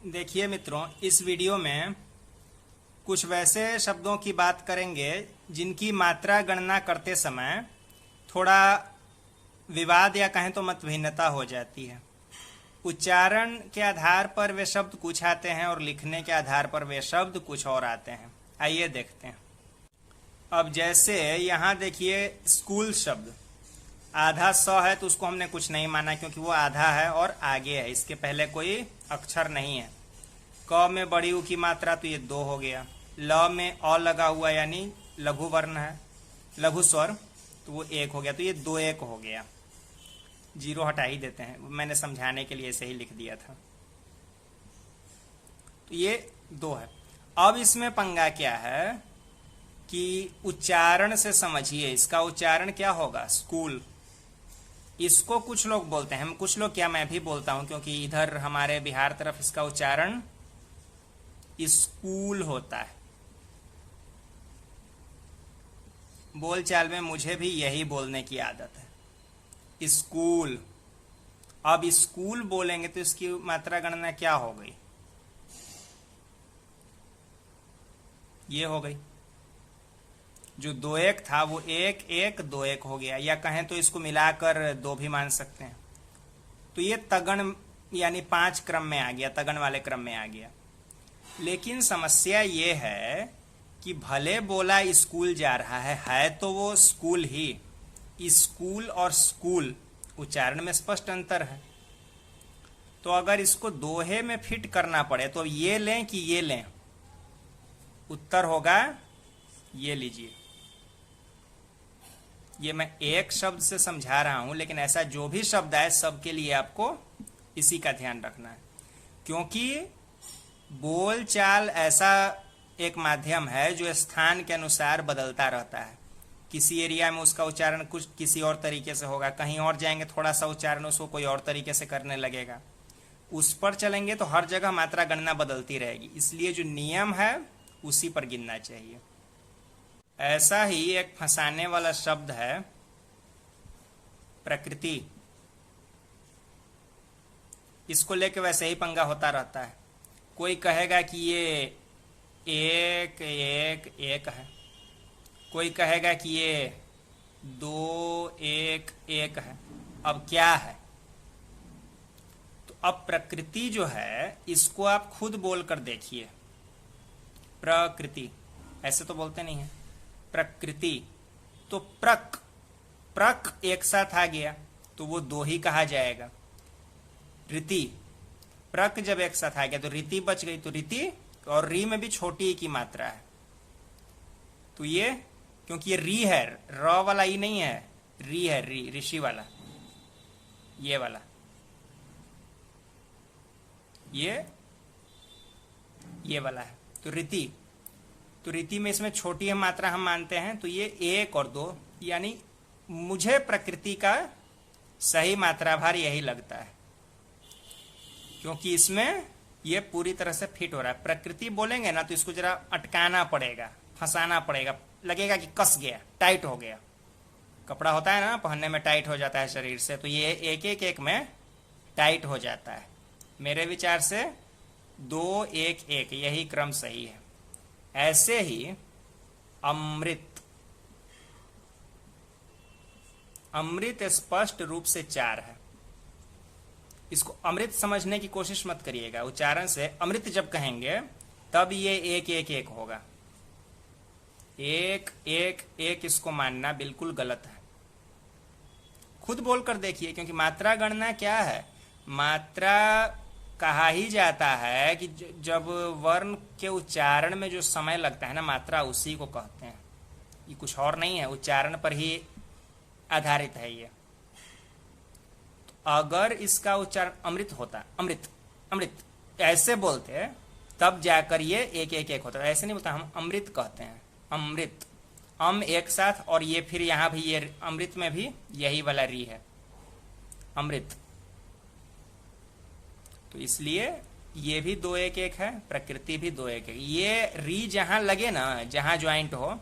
देखिए मित्रों, इस वीडियो में कुछ वैसे शब्दों की बात करेंगे जिनकी मात्रा गणना करते समय थोड़ा विवाद या कहें तो मतभिन्नता हो जाती है। उच्चारण के आधार पर वे शब्द कुछ आते हैं और लिखने के आधार पर वे शब्द कुछ और आते हैं। आइए देखते हैं। अब जैसे यहाँ देखिए, स्कूल शब्द आधा स है तो उसको हमने कुछ नहीं माना क्योंकि वो आधा है और आगे है, इसके पहले कोई अक्षर नहीं है। क में बड़ी ऊ की मात्रा तो ये 2 हो गया। ल में अ लगा हुआ यानी लघु वर्ण है, लघु स्वर, तो वो 1 हो गया, तो ये 2-1 हो गया। 0 हटा ही देते हैं, मैंने समझाने के लिए ऐसे ही लिख दिया था। तो ये 2 है। अब इसमें पंगा क्या है कि उच्चारण से समझिए, इसका उच्चारण क्या होगा? स्कूल। इसको कुछ लोग बोलते हैं, हम कुछ लोग क्या, मैं भी बोलता हूं क्योंकि इधर हमारे बिहार तरफ इसका उच्चारण स्कूल होता है। बोलचाल में मुझे भी यही बोलने की आदत है, स्कूल। अब स्कूल बोलेंगे तो इसकी मात्रा गणना क्या हो गई? ये हो गई। जो 2-1 था वो 1-1 2-1 हो गया, या कहें तो इसको मिलाकर 2 भी मान सकते हैं। तो ये तगण यानी 5 क्रम में आ गया, तगण वाले क्रम में आ गया। लेकिन समस्या ये है कि भले बोला स्कूल जा रहा है तो वो स्कूल ही। स्कूल और स्कूल उच्चारण में स्पष्ट अंतर है। तो अगर इसको दोहे में फिट करना पड़े तो ये लें कि ये लें? उत्तर होगा ये लीजिए। ये मैं एक शब्द से समझा रहा हूं, लेकिन ऐसा जो भी शब्द आए सबके लिए आपको इसी का ध्यान रखना है, क्योंकि बोलचाल ऐसा एक माध्यम है जो स्थान के अनुसार बदलता रहता है। किसी एरिया में उसका उच्चारण कुछ किसी और तरीके से होगा, कहीं और जाएंगे थोड़ा सा उच्चारण उसको कोई और तरीके से करने लगेगा। उस पर चलेंगे तो हर जगह मात्रा गणना बदलती रहेगी, इसलिए जो नियम है उसी पर गिनना चाहिए। ऐसा ही एक फंसाने वाला शब्द है प्रकृति। इसको लेके वैसे ही पंगा होता रहता है। कोई कहेगा कि ये 1-1-1 है, कोई कहेगा कि ये 2-1-1 है। अब क्या है? तो अब प्रकृति जो है इसको आप खुद बोलकर देखिए। प्रकृति ऐसे तो बोलते नहीं है, प्रकृति। तो प्रक एक साथ आ गया तो वो 2 ही कहा जाएगा। रीति, प्रक जब एक साथ आ गया तो रीति बच गई, तो रीति और री में भी छोटी की मात्रा है। तो ये क्योंकि ये री है, र वाला ई नहीं है, री है, री ऋषि वाला, ये वाला, ये वाला है। तो रीति, तो रीति में इसमें छोटी है मात्रा हम मानते हैं, तो ये 1 और 2, यानी मुझे प्रकृति का सही मात्राभार यही लगता है, क्योंकि इसमें ये पूरी तरह से फिट हो रहा है। प्रकृति बोलेंगे ना तो इसको जरा अटकाना पड़ेगा, फंसाना पड़ेगा, लगेगा कि कस गया, टाइट हो गया। कपड़ा होता है ना, पहनने में टाइट हो जाता है शरीर से, तो ये 1-1-1 में टाइट हो जाता है। मेरे विचार से 2-1-1 यही क्रम सही है। ऐसे ही अमृत, अमृत स्पष्ट रूप से 4 है। इसको अमृत समझने की कोशिश मत करिएगा, उच्चारण से अमृत जब कहेंगे तब ये 1-1-1 होगा। 1-1-1 इसको मानना बिल्कुल गलत है। खुद बोलकर देखिए, क्योंकि मात्रा गणना क्या है? मात्रा कहा ही जाता है कि जब वर्ण के उच्चारण में जो समय लगता है ना, मात्रा उसी को कहते हैं। ये कुछ और नहीं है, उच्चारण पर ही आधारित है ये। अगर इसका उच्चारण अमृत होता, अमृत अमृत ऐसे बोलते, तब जाकर ये 1-1-1 होता। ऐसे नहीं बोलता, हम अमृत कहते हैं, अमृत, एक साथ, और ये फिर यहां भी ये अमृत में भी यही वाला री है, अमृत। तो इसलिए ये भी 2-1-1 है, प्रकृति भी 2-1-1। ये री जहां लगे ना, जहां ज्वाइंट हो,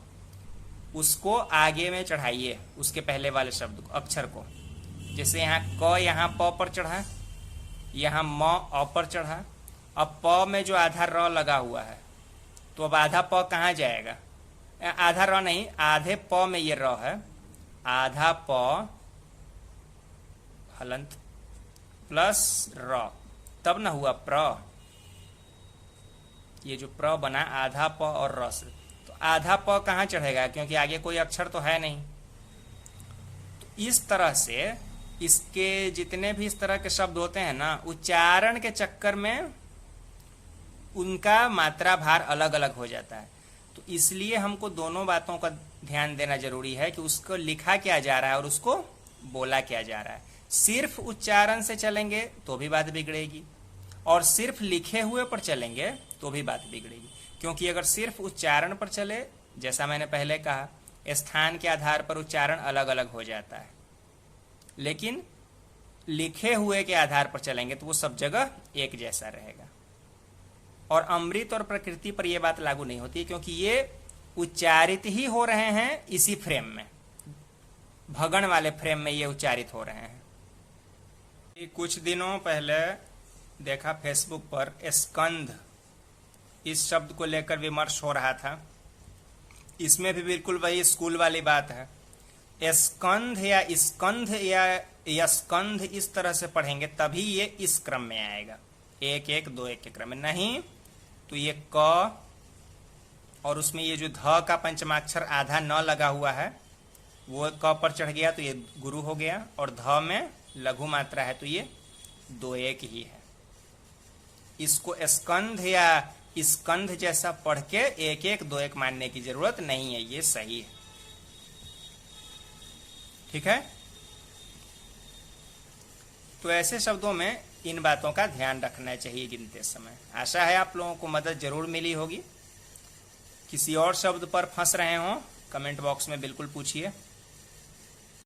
उसको आगे में चढ़ाइए, उसके पहले वाले शब्द को, अक्षर को। जैसे यहाँ क यहाँ प पर चढ़ा, यहाँ म अ पर चढ़ा, अब प में जो आधा र लगा हुआ है, तो अब आधा प कहाँ जाएगा? आधा र नहीं, आधे प में ये र है, आधा प हलंत प्लस र, तब ना हुआ प्र। ये जो प्र बना आधा प और र से, तो आधा प कहाँ चढ़ेगा? क्योंकि आगे कोई अक्षर तो है नहीं। तो इस तरह से इसके जितने भी इस तरह के शब्द होते हैं ना, उच्चारण के चक्कर में उनका मात्रा भार अलग अलग हो जाता है। तो इसलिए हमको दोनों बातों का ध्यान देना जरूरी है कि उसको लिखा क्या जा रहा है और उसको बोला क्या जा रहा है। सिर्फ उच्चारण से चलेंगे तो भी बात बिगड़ेगी, और सिर्फ लिखे हुए पर चलेंगे तो भी बात बिगड़ेगी। क्योंकि अगर सिर्फ उच्चारण पर चले, जैसा मैंने पहले कहा, स्थान के आधार पर उच्चारण अलग अलग हो जाता है, लेकिन लिखे हुए के आधार पर चलेंगे तो वो सब जगह एक जैसा रहेगा। और अमृत और प्रकृति पर यह बात लागू नहीं होती, क्योंकि ये उच्चारित ही हो रहे हैं इसी फ्रेम में, भगण वाले फ्रेम में ये उच्चारित हो रहे हैं। कुछ दिनों पहले देखा फेसबुक पर स्कंध, इस शब्द को लेकर विमर्श हो रहा था। इसमें भी बिल्कुल वही स्कूल वाली बात है। स्कंध या स्कंध या स्कंध इस तरह से पढ़ेंगे तभी ये इस क्रम में आएगा, 1 1 2 1 के क्रम में। नहीं तो ये क, और उसमें ये जो ध का पंचमाक्षर आधा न लगा हुआ है वो क पर चढ़ गया तो ये गुरु हो गया, और ध में लघु मात्रा है तो ये 2 1 ही है। इसको स्कंध या स्कंध जैसा पढ़ के 1 1 2 1 मानने की जरूरत नहीं है, ये सही है। ठीक है, तो ऐसे शब्दों में इन बातों का ध्यान रखना चाहिए गिनते समय। आशा है आप लोगों को मदद जरूर मिली होगी। किसी और शब्द पर फंस रहे हो कमेंट बॉक्स में बिल्कुल पूछिए।